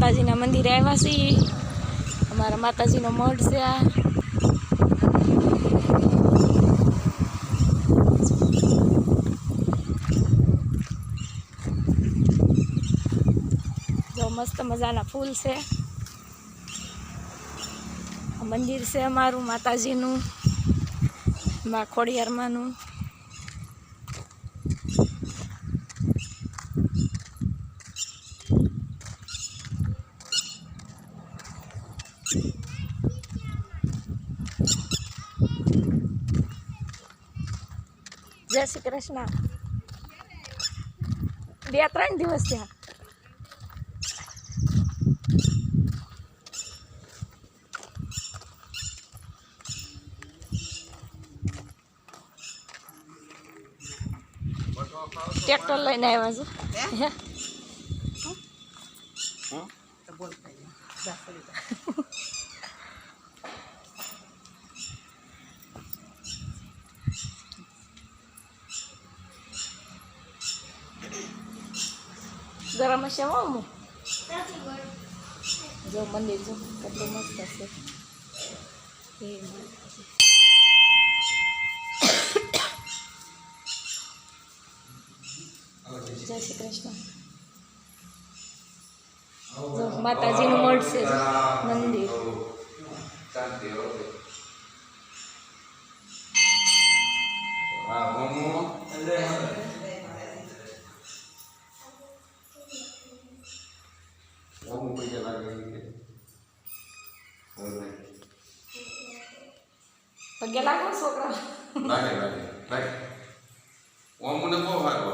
માતાજીના મંદિરે આવ્યા છીએ. અમારા માતાજીનો મઢ છે આ. જો મસ્ત મજાના ફૂલ છે. મંદિર છે અમારું માતાજીનું, મા ખોડિયારમાંનું. જય શ્રી કૃષ્ણ. 2-3 દિવસ થયા. ટ્રેક્ટર લઈને આવ્યા છો? ગરમ હશે હું જો મંદિર જો કેટલું મસ્ત છે. જય શ્રી કૃષ્ણ. જો માતાજીનું મઢ છે મંદિર. પગે લાગો છોકરા. લાગે ઓમ મને બહુ સારું